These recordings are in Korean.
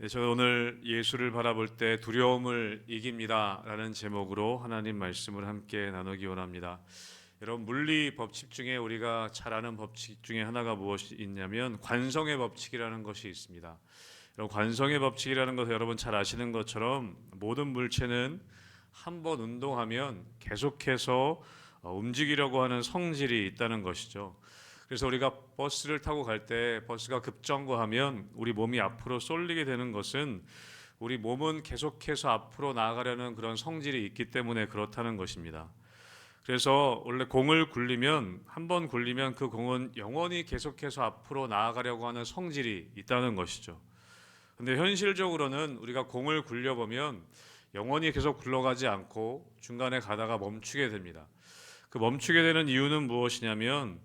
네, 저는 오늘 예수를 바라볼 때 두려움을 이깁니다 라는 제목으로 하나님 말씀을 함께 나누기 원합니다. 여러분, 물리 법칙 중에 우리가 잘 아는 법칙 중에 하나가 무엇이 있냐면 관성의 법칙이라는 것이 있습니다. 여러분, 관성의 법칙이라는 것을 여러분 잘 아시는 것처럼 모든 물체는 한번 운동하면 계속해서 움직이려고 하는 성질이 있다는 것이죠. 그래서 우리가 버스를 타고 갈 때 버스가 급정거하면 우리 몸이 앞으로 쏠리게 되는 것은 우리 몸은 계속해서 앞으로 나아가려는 그런 성질이 있기 때문에 그렇다는 것입니다. 그래서 원래 공을 굴리면 한 번 굴리면 그 공은 영원히 계속해서 앞으로 나아가려고 하는 성질이 있다는 것이죠. 근데 현실적으로는 우리가 공을 굴려보면 영원히 계속 굴러가지 않고 중간에 가다가 멈추게 됩니다. 그 멈추게 되는 이유는 무엇이냐면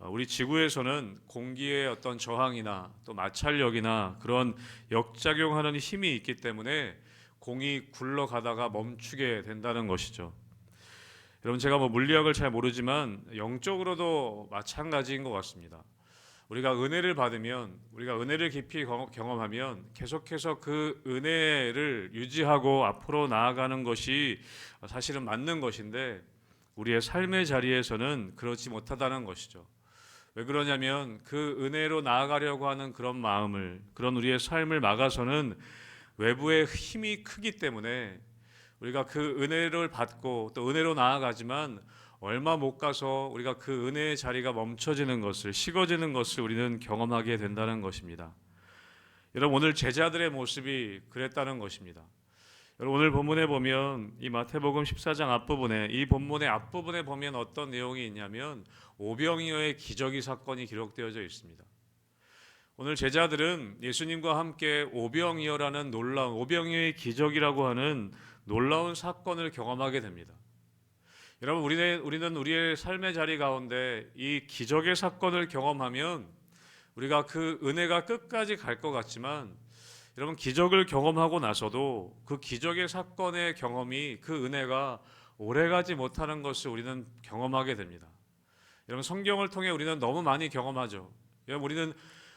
우리 지구에서는 공기의 어떤 저항이나 또 마찰력이나 그런 역작용하는 힘이 있기 때문에 공이 굴러가다가 멈추게 된다는 것이죠. 여러분, 제가 물리학을 잘 모르지만 영적으로도 마찬가지인 것 같습니다. 우리가 은혜를 받으면, 우리가 은혜를 깊이 경험하면 계속해서 그 은혜를 유지하고 앞으로 나아가는 것이 사실은 맞는 것인데 우리의 삶의 자리에서는 그렇지 못하다는 것이죠. 왜 그러냐면 그 은혜로 나아가려고 하는 그런 마음을, 그런 우리의 삶을 막아서는 외부의 힘이 크기 때문에 우리가 그 은혜를 받고 또 은혜로 나아가지만 얼마 못 가서 우리가 그 은혜의 자리가 멈춰지는 것을, 식어지는 것을 우리는 경험하게 된다는 것입니다. 여러분, 오늘 제자들의 모습이 그랬다는 것입니다. 여러분, 오늘 본문에 보면 이 마태복음 14장 앞부분에, 이 본문의 앞부분에 보면 어떤 내용이 있냐면 오병이어의 기저귀 사건이 기록되어져 있습니다. 오늘 제자들은 예수님과 함께 오병이어라는 놀라운, 오병이어의 기적이라고 하는 놀라운 사건을 경험하게 됩니다. 여러분, 우리는 우리의 삶의 자리 가운데 이 기적의 사건을 경험하면 우리가 그 은혜가 끝까지 갈 것 같지만, 여러분, 기적을 경험하고 나서도 그 기적의 사건의 경험이, 그 은혜가 오래가지 못하는 것을 우리는 경험하게 됩니다. 여러분, 성경을 통해 우리는 너무 많이 경험하죠. 여러분, 우리는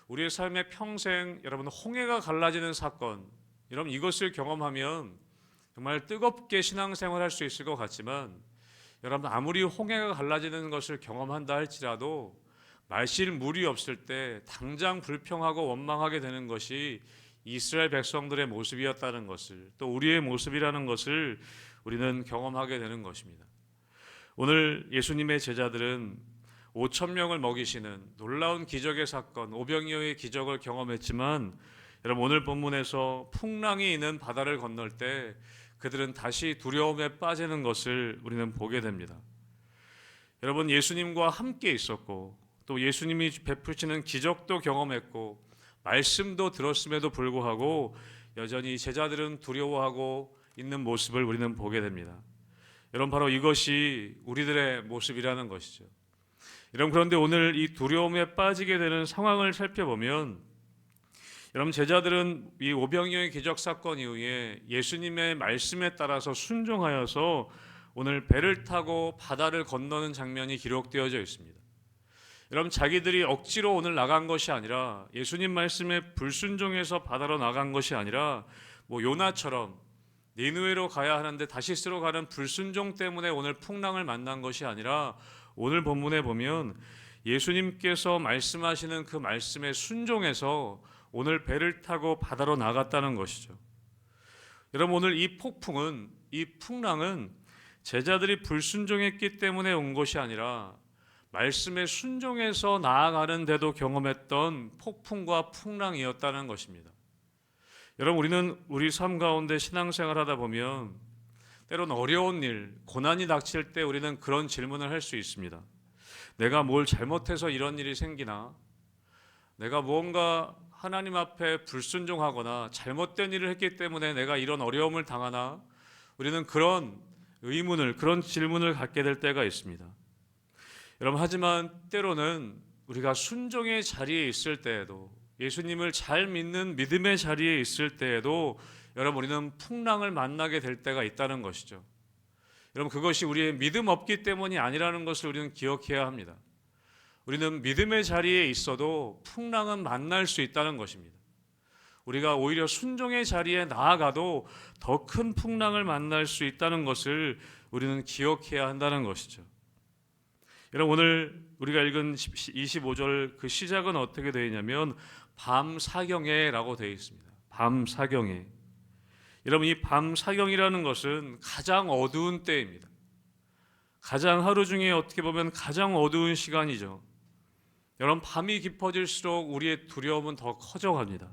우리의 삶의 평생, 여러분, 홍해가 갈라지는 사건, 여러분, 이것을 경험하면 정말 뜨겁게 신앙생활할 수 있을 것 같지만, 여러분, 아무리 홍해가 갈라지는 것을 경험한다 할지라도 마실 물이 없을 때 당장 불평하고 원망하게 되는 것이 이스라엘 백성들의 모습이었다는 것을, 또 우리의 모습이라는 것을 우리는 경험하게 되는 것입니다. 오늘 예수님의 제자들은 5천 명을 먹이시는 놀라운 기적의 사건, 오병이어의 기적을 경험했지만, 여러분, 오늘 본문에서 풍랑이 있는 바다를 건널 때 그들은 다시 두려움에 빠지는 것을 우리는 보게 됩니다. 여러분, 예수님과 함께 있었고 또 예수님이 베푸시는 기적도 경험했고 말씀도 들었음에도 불구하고 여전히 제자들은 두려워하고 있는 모습을 우리는 보게 됩니다. 여러분, 바로 이것이 우리들의 모습이라는 것이죠. 여러분, 그런데 오늘 이 두려움에 빠지게 되는 상황을 살펴보면, 여러분, 제자들은 이 오병이어의 기적 사건 이후에 예수님의 말씀에 따라서 순종하여서 오늘 배를 타고 바다를 건너는 장면이 기록되어져 있습니다. 여러분, 자기들이 억지로 오늘 나간 것이 아니라, 예수님 말씀에 불순종해서 바다로 나간 것이 아니라, 요나처럼 니느웨로 가야 하는데 다시스로 가는 불순종 때문에 오늘 풍랑을 만난 것이 아니라, 오늘 본문에 보면 예수님께서 말씀하시는 그 말씀에 순종해서 오늘 배를 타고 바다로 나갔다는 것이죠. 여러분, 오늘 이 폭풍은, 이 풍랑은 제자들이 불순종했기 때문에 온 것이 아니라 말씀에 순종해서 나아가는데도 경험했던 폭풍과 풍랑이었다는 것입니다. 여러분, 우리는 우리 삶 가운데 신앙생활 하다 보면 때론 어려운 일, 고난이 닥칠 때 우리는 그런 질문을 할 수 있습니다. 내가 뭘 잘못해서 이런 일이 생기나? 내가 무언가 하나님 앞에 불순종하거나 잘못된 일을 했기 때문에 내가 이런 어려움을 당하나? 우리는 그런 의문을, 그런 질문을 갖게 될 때가 있습니다. 여러분, 하지만 때로는 우리가 순종의 자리에 있을 때에도, 예수님을 잘 믿는 믿음의 자리에 있을 때에도 여러분, 우리는 풍랑을 만나게 될 때가 있다는 것이죠. 여러분, 그것이 우리의 믿음 없기 때문이 아니라는 것을 우리는 기억해야 합니다. 우리는 믿음의 자리에 있어도 풍랑은 만날 수 있다는 것입니다. 우리가 오히려 순종의 자리에 나아가도 더 큰 풍랑을 만날 수 있다는 것을 우리는 기억해야 한다는 것이죠. 여러분, 오늘 우리가 읽은 25절 그 시작은 어떻게 되어 있냐면 밤 사경에라고 되어 있습니다. 밤 사경에. 여러분, 이 밤 사경이라는 것은 가장 어두운 때입니다. 가장 하루 중에 어떻게 보면 가장 어두운 시간이죠. 여러분, 밤이 깊어질수록 우리의 두려움은 더 커져갑니다.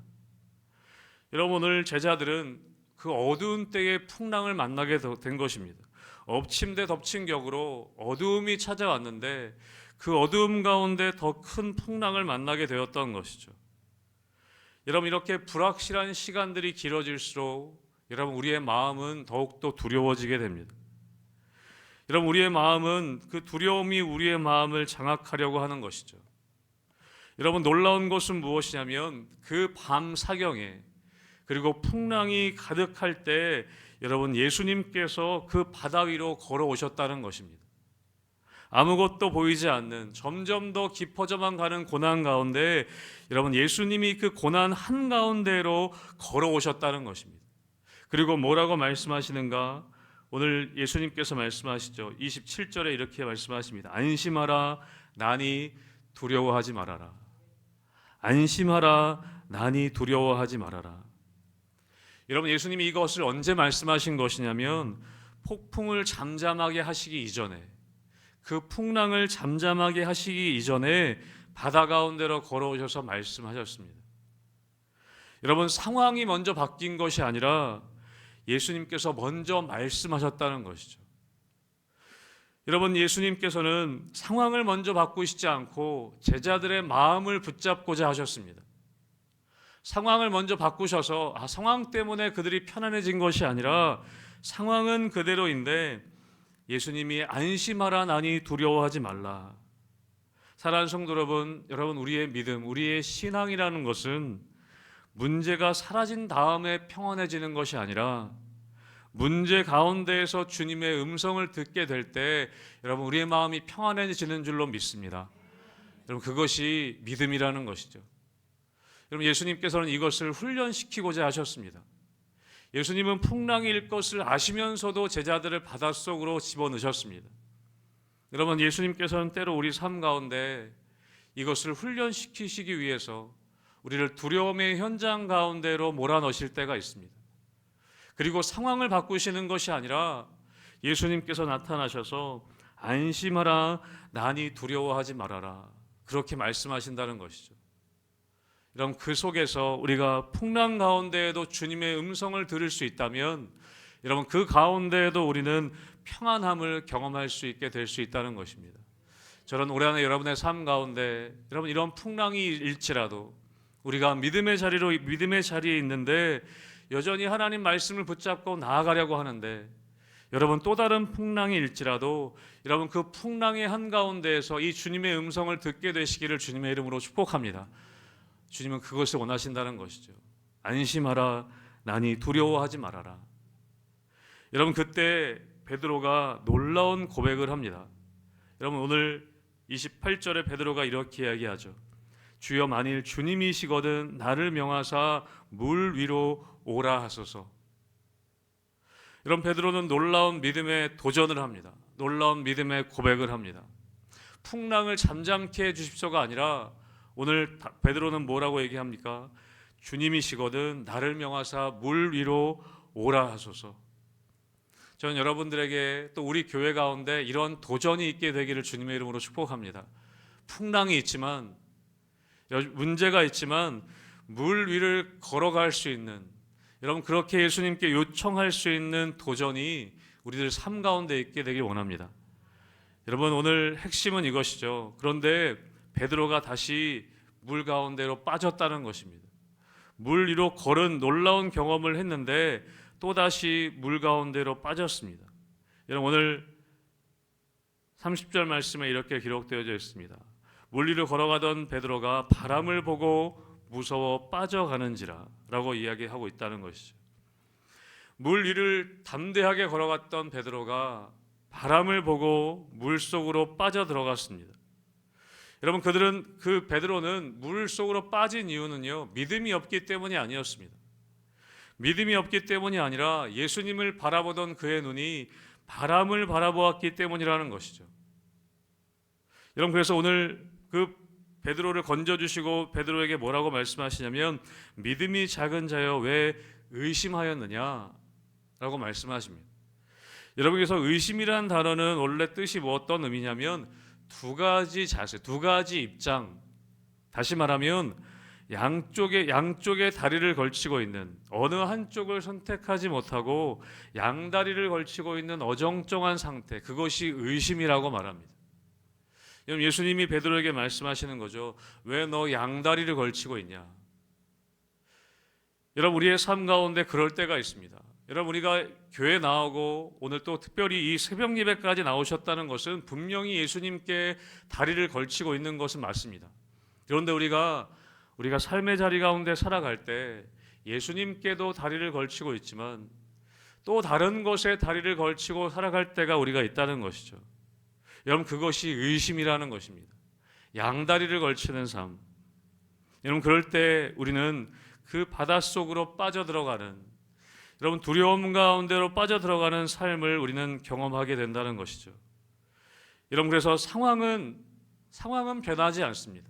여러분, 오늘 제자들은 그 어두운 때의 풍랑을 만나게 된 것입니다. 엎친 데 덮친 격으로 어두움이 찾아왔는데 그 어두움 가운데 더 큰 풍랑을 만나게 되었던 것이죠. 여러분, 이렇게 불확실한 시간들이 길어질수록 여러분, 우리의 마음은 더욱더 두려워지게 됩니다. 여러분, 우리의 마음은 그 두려움이 우리의 마음을 장악하려고 하는 것이죠. 여러분, 놀라운 것은 무엇이냐면 그 밤 사경에 그리고 풍랑이 가득할 때 여러분, 예수님께서 그 바다 위로 걸어오셨다는 것입니다. 아무것도 보이지 않는 점점 더 깊어져만 가는 고난 가운데 여러분, 예수님이 그 고난 한가운데로 걸어오셨다는 것입니다. 그리고 뭐라고 말씀하시는가? 오늘 예수님께서 말씀하시죠. 27절에 이렇게 말씀하십니다. 안심하라, 나니 두려워하지 말아라. 안심하라, 나니 두려워하지 말아라. 여러분, 예수님이 이것을 언제 말씀하신 것이냐면 폭풍을 잠잠하게 하시기 이전에, 그 풍랑을 잠잠하게 하시기 이전에 바다 가운데로 걸어오셔서 말씀하셨습니다. 여러분, 상황이 먼저 바뀐 것이 아니라 예수님께서 먼저 말씀하셨다는 것이죠. 여러분, 예수님께서는 상황을 먼저 바꾸시지 않고 제자들의 마음을 붙잡고자 하셨습니다. 상황을 먼저 바꾸셔서 상황 때문에 그들이 편안해진 것이 아니라 상황은 그대로인데 예수님이 안심하라, 나니 두려워하지 말라. 사랑하는 성도 여러분, 우리의 믿음, 우리의 신앙이라는 것은 문제가 사라진 다음에 평안해지는 것이 아니라 문제 가운데에서 주님의 음성을 듣게 될 때 여러분, 우리의 마음이 평안해지는 줄로 믿습니다. 여러분, 그것이 믿음이라는 것이죠. 여러분, 예수님께서는 이것을 훈련시키고자 하셨습니다. 예수님은 풍랑이 일 것을 아시면서도 제자들을 바닷속으로 집어넣으셨습니다. 여러분, 예수님께서는 때로 우리 삶 가운데 이것을 훈련시키시기 위해서 우리를 두려움의 현장 가운데로 몰아넣으실 때가 있습니다. 그리고 상황을 바꾸시는 것이 아니라 예수님께서 나타나셔서 안심하라, 나니 두려워하지 말아라, 그렇게 말씀하신다는 것이죠. 여러분, 그 속에서 우리가 풍랑 가운데에도 주님의 음성을 들을 수 있다면 여러분, 그 가운데에도 우리는 평안함을 경험할 수 있게 될 수 있다는 것입니다. 저는 올 한해 여러분의 삶 가운데 여러분, 이런 풍랑이 일지라도 우리가 믿음의 자리에 있는데 여전히 하나님 말씀을 붙잡고 나아가려고 하는데 여러분, 또 다른 풍랑이 일지라도 여러분, 그 풍랑의 한가운데에서 이 주님의 음성을 듣게 되시기를 주님의 이름으로 축복합니다. 주님은 그것을 원하신다는 것이죠. 안심하라, 나니 두려워하지 말아라. 여러분, 그때 베드로가 놀라운 고백을 합니다. 여러분, 오늘 28절에 베드로가 이렇게 이야기하죠. 주여, 만일 주님이시거든 나를 명하사 물 위로 오라 하소서. 여러분, 베드로는 놀라운 믿음의 도전을 합니다. 놀라운 믿음의 고백을 합니다. 풍랑을 잠잠케 해주십소가 아니라 오늘 베드로는 뭐라고 얘기합니까? 주님이시거든 나를 명하사 물 위로 오라 하소서. 저는 여러분들에게 또 우리 교회 가운데 이런 도전이 있게 되기를 주님의 이름으로 축복합니다. 풍랑이 있지만, 문제가 있지만 물 위를 걸어갈 수 있는, 여러분, 그렇게 예수님께 요청할 수 있는 도전이 우리들 삶 가운데 있게 되길 원합니다. 여러분, 오늘 핵심은 이것이죠. 그런데 베드로가 다시 물 가운데로 빠졌다는 것입니다. 물 위로 걸은 놀라운 경험을 했는데 또다시 물 가운데로 빠졌습니다. 여러분, 오늘 30절 말씀에 이렇게 기록되어져 있습니다. 물 위로 걸어가던 베드로가 바람을 보고 무서워 빠져가는지라 라고 이야기하고 있다는 것이죠. 물 위를 담대하게 걸어갔던 베드로가 바람을 보고 물 속으로 빠져 들어갔습니다. 여러분 그 베드로는 물 속으로 빠진 이유는요, 믿음이 없기 때문이 아니었습니다. 믿음이 없기 때문이 아니라 예수님을 바라보던 그의 눈이 바람을 바라보았기 때문이라는 것이죠. 여러분, 그래서 오늘 그 베드로를 건져주시고 베드로에게 뭐라고 말씀하시냐면, 믿음이 작은 자여 왜 의심하였느냐 라고 말씀하십니다. 여러분께서 의심이라는 단어는 원래 뜻이 어떤 의미냐면, 두 가지 자세, 두 가지 입장, 다시 말하면 양쪽에 다리를 걸치고 있는, 어느 한쪽을 선택하지 못하고 양다리를 걸치고 있는 어정쩡한 상태, 그것이 의심이라고 말합니다. 여러분, 예수님이 베드로에게 말씀하시는 거죠. 왜 너 양다리를 걸치고 있냐? 여러분, 우리의 삶 가운데 그럴 때가 있습니다. 여러분, 우리가 교회 나오고 오늘 또 특별히 이 새벽 예배까지 나오셨다는 것은 분명히 예수님께 다리를 걸치고 있는 것은 맞습니다. 그런데 우리가 삶의 자리 가운데 살아갈 때 예수님께도 다리를 걸치고 있지만 또 다른 것에 다리를 걸치고 살아갈 때가 우리가 있다는 것이죠. 여러분, 그것이 의심이라는 것입니다. 양다리를 걸치는 삶. 여러분, 그럴 때 우리는 그 바닷속으로 빠져들어가는, 여러분, 두려움 가운데로 빠져들어가는 삶을 우리는 경험하게 된다는 것이죠. 여러분, 그래서 상황은 변하지 않습니다.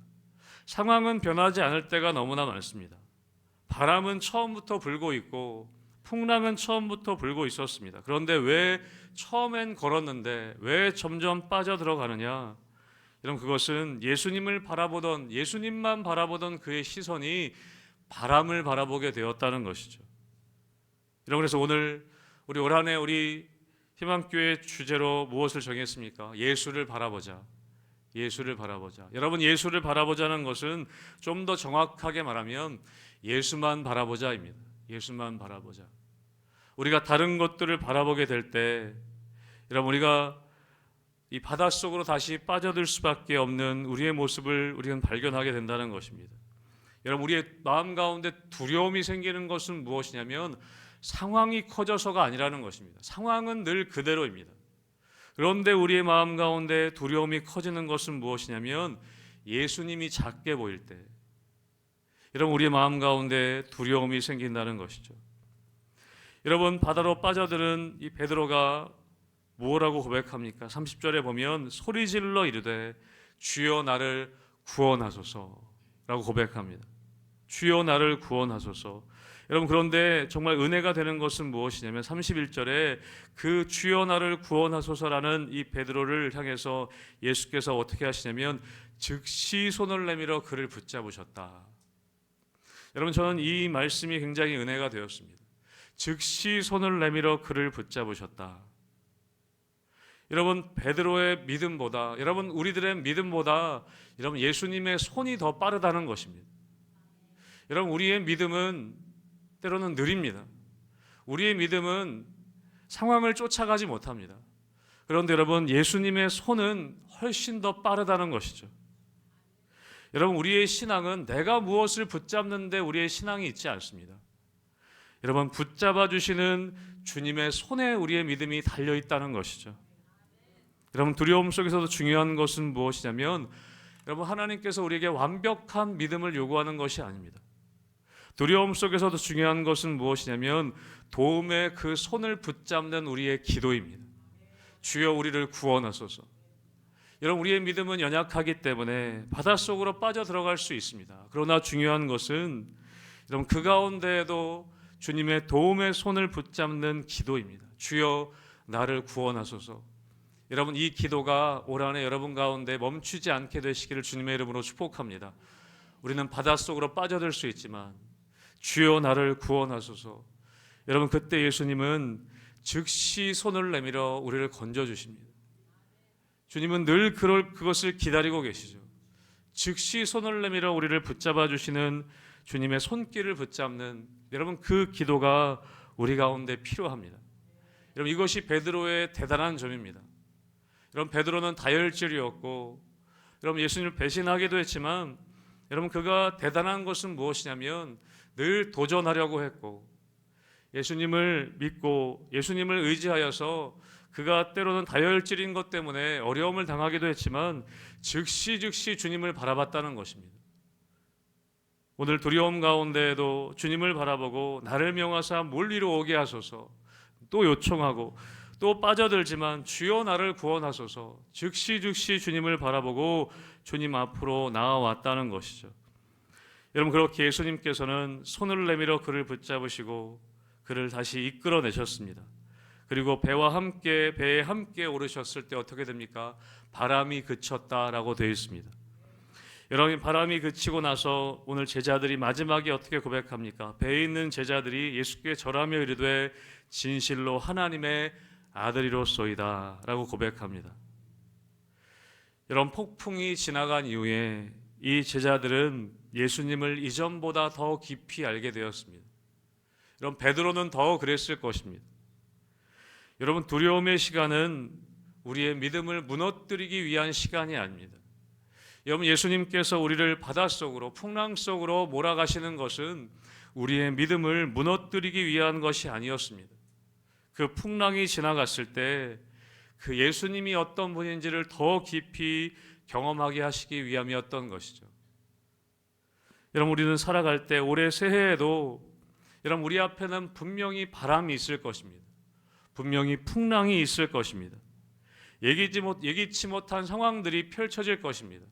상황은 변하지 않을 때가 너무나 많습니다. 바람은 처음부터 불고 있고 풍랑은 처음부터 불고 있었습니다. 그런데 왜 처음엔 걸었는데 왜 점점 빠져들어가느냐? 여러분, 그것은 예수님만 바라보던 그의 시선이 바람을 바라보게 되었다는 것이죠. 여러분, 그래서 오늘 우리 올 한 해 우리 희망교회 주제로 무엇을 정했습니까? 예수를 바라보자. 예수를 바라보자. 여러분, 예수를 바라보자는 것은 좀 더 정확하게 말하면 예수만 바라보자입니다. 예수만 바라보자. 우리가 다른 것들을 바라보게 될 때, 여러분, 우리가 이 바닷속으로 다시 빠져들 수밖에 없는 우리의 모습을 우리는 발견하게 된다는 것입니다. 여러분, 우리의 마음 가운데 두려움이 생기는 것은 무엇이냐면 상황이 커져서가 아니라는 것입니다. 상황은 늘 그대로입니다. 그런데 우리의 마음 가운데 두려움이 커지는 것은 무엇이냐면 예수님이 작게 보일 때, 여러분, 우리의 마음 가운데 두려움이 생긴다는 것이죠. 여러분, 바다로 빠져드는 이 베드로가 뭐라고 고백합니까? 30절에 보면 소리질러 이르되 주여 나를 구원하소서라고 고백합니다. 주여 나를 구원하소서. 여러분, 그런데 정말 은혜가 되는 것은 무엇이냐면 31절에 그 주여 나를 구원하소서라는 이 베드로를 향해서 예수께서 어떻게 하시냐면 즉시 손을 내밀어 그를 붙잡으셨다. 여러분, 저는 이 말씀이 굉장히 은혜가 되었습니다. 즉시 손을 내밀어 그를 붙잡으셨다. 여러분, 베드로의 믿음보다, 여러분, 우리들의 믿음보다 여러분 예수님의 손이 더 빠르다는 것입니다. 여러분, 우리의 믿음은 때로는 느립니다. 우리의 믿음은 상황을 쫓아가지 못합니다. 그런데 여러분, 예수님의 손은 훨씬 더 빠르다는 것이죠. 여러분, 우리의 신앙은 내가 무엇을 붙잡는데 우리의 신앙이 있지 않습니다. 여러분, 붙잡아 주시는 주님의 손에 우리의 믿음이 달려 있다는 것이죠. 여러분, 두려움 속에서도 중요한 것은 무엇이냐면 여러분, 하나님께서 우리에게 완벽한 믿음을 요구하는 것이 아닙니다. 두려움 속에서도 중요한 것은 무엇이냐면 도움의 그 손을 붙잡는 우리의 기도입니다. 주여 우리를 구원하소서. 여러분, 우리의 믿음은 연약하기 때문에 바닷속으로 빠져들어갈 수 있습니다. 그러나 중요한 것은 여러분, 그 가운데에도 주님의 도움의 손을 붙잡는 기도입니다. 주여 나를 구원하소서. 여러분, 이 기도가 올 한 해 여러분 가운데 멈추지 않게 되시기를 주님의 이름으로 축복합니다. 우리는 바닷속으로 빠져들 수 있지만 주여 나를 구원하소서. 여러분, 그때 예수님은 즉시 손을 내밀어 우리를 건져주십니다. 주님은 늘 그것을 기다리고 계시죠. 즉시 손을 내밀어 우리를 붙잡아 주시는 주님의 손길을 붙잡는, 여러분, 그 기도가 우리 가운데 필요합니다. 여러분, 이것이 베드로의 대단한 점입니다. 여러분, 베드로는 다혈질이었고 여러분, 예수님을 배신하기도 했지만 여러분, 그가 대단한 것은 무엇이냐면 늘 도전하려고 했고 예수님을 믿고 예수님을 의지하여서 그가 때로는 다혈질인 것 때문에 어려움을 당하기도 했지만 즉시 주님을 바라봤다는 것입니다. 오늘 두려움 가운데에도 주님을 바라보고 나를 명하사 물 위로 오게 하소서 또 요청하고 또 빠져들지만 주여 나를 구원하소서 즉시 주님을 바라보고 주님 앞으로 나아왔다는 것이죠. 여러분, 그렇게 예수님께서는 손을 내밀어 그를 붙잡으시고 그를 다시 이끌어내셨습니다. 그리고 배에 함께 오르셨을 때 어떻게 됩니까? 바람이 그쳤다라고 되어 있습니다. 여러분, 바람이 그치고 나서 오늘 제자들이 마지막에 어떻게 고백합니까? 배에 있는 제자들이 예수께 절하며 이르되 진실로 하나님의 아들이로소이다 라고 고백합니다. 여러분, 폭풍이 지나간 이후에 이 제자들은 예수님을 이전보다 더 깊이 알게 되었습니다. 여러분, 베드로는 더 그랬을 것입니다. 여러분, 두려움의 시간은 우리의 믿음을 무너뜨리기 위한 시간이 아닙니다. 여러분, 예수님께서 우리를 바닷속으로 풍랑 속으로 몰아가시는 것은 우리의 믿음을 무너뜨리기 위한 것이 아니었습니다. 그 풍랑이 지나갔을 때 그 예수님이 어떤 분인지를 더 깊이 경험하게 하시기 위함이었던 것이죠. 여러분, 우리는 살아갈 때 올해 새해에도 여러분, 우리 앞에는 분명히 있을 것입니다. 분명히 풍랑이 있을 것입니다. 예기치 못한 상황들이 펼쳐질 것입니다.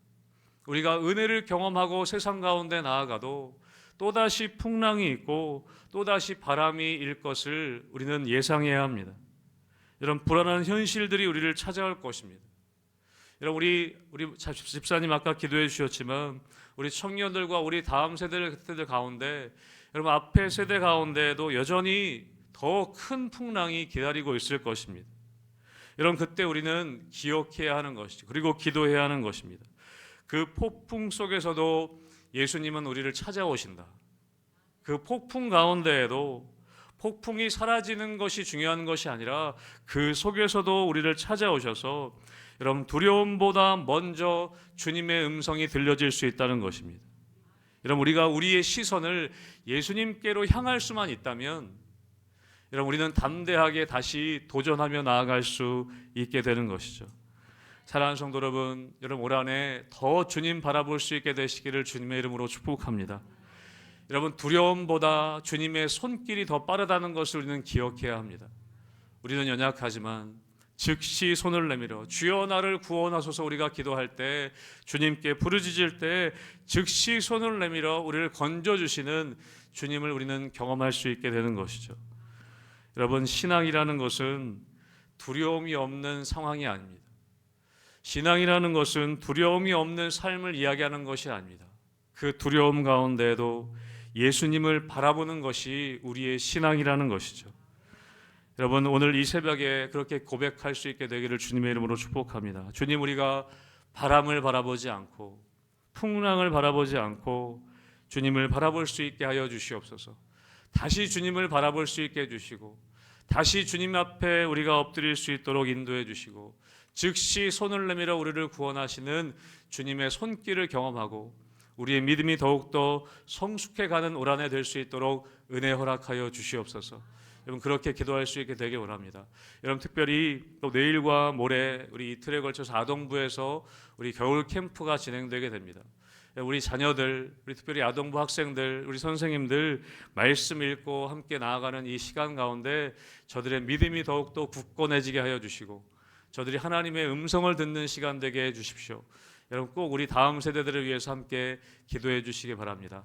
우리가 은혜를 경험하고 세상 가운데 나아가도 또다시 풍랑이 있고 또다시 바람이 일 것을 우리는 예상해야 합니다. 이런 불안한 현실들이 우리를 찾아올 것입니다. 여러분, 우리 집사님 아까 기도해 주셨지만 우리 청년들과 우리 다음 세대들 가운데 여러분, 앞에 세대 가운데에도 여전히 더 큰 풍랑이 기다리고 있을 것입니다. 여러분, 그때 우리는 기억해야 하는 것이죠. 그리고 기도해야 하는 것입니다. 그 폭풍 속에서도 예수님은 우리를 찾아오신다. 그 폭풍 가운데에도 폭풍이 사라지는 것이 중요한 것이 아니라 그 속에서도 우리를 찾아오셔서 여러분, 두려움보다 먼저 주님의 음성이 들려질 수 있다는 것입니다. 여러분, 우리가 우리의 시선을 예수님께로 향할 수만 있다면 여러분, 우리는 담대하게 다시 도전하며 나아갈 수 있게 되는 것이죠. 사랑하는 성도 여러분, 올 한해 더 주님 바라볼 수 있게 되시기를 주님의 이름으로 축복합니다. 여러분, 두려움보다 주님의 손길이 더 빠르다는 것을 우리는 기억해야 합니다. 우리는 연약하지만 즉시 손을 내밀어 주여 나를 구원하소서 우리가 기도할 때, 주님께 부르짖을 때 즉시 손을 내밀어 우리를 건져주시는 주님을 우리는 경험할 수 있게 되는 것이죠. 여러분, 신앙이라는 것은 두려움이 없는 상황이 아닙니다. 신앙이라는 것은 두려움이 없는 삶을 이야기하는 것이 아닙니다. 그 두려움 가운데에도 예수님을 바라보는 것이 우리의 신앙이라는 것이죠. 여러분, 오늘 이 새벽에 그렇게 고백할 수 있게 되기를 주님의 이름으로 축복합니다. 주님, 우리가 바람을 바라보지 않고 풍랑을 바라보지 않고 주님을 바라볼 수 있게 하여 주시옵소서. 다시 주님을 바라볼 수 있게 해주시고 다시 주님 앞에 우리가 엎드릴 수 있도록 인도해 주시고 즉시 손을 내밀어 우리를 구원하시는 주님의 손길을 경험하고 우리의 믿음이 더욱더 성숙해가는 올 한해 될 수 있도록 은혜 허락하여 주시옵소서. 여러분, 그렇게 기도할 수 있게 되길 원합니다. 여러분, 특별히 또 내일과 모레 우리 이틀에 걸쳐서 아동부에서 우리 겨울 캠프가 진행되게 됩니다. 우리 자녀들, 우리 특별히 아동부 학생들, 우리 선생님들 말씀 읽고 함께 나아가는 이 시간 가운데 저들의 믿음이 더욱더 굳건해지게 하여 주시고 저들이 하나님의 음성을 듣는 시간 되게 해 주십시오. 여러분, 꼭 우리 다음 세대들을 위해서 함께 기도해 주시기 바랍니다.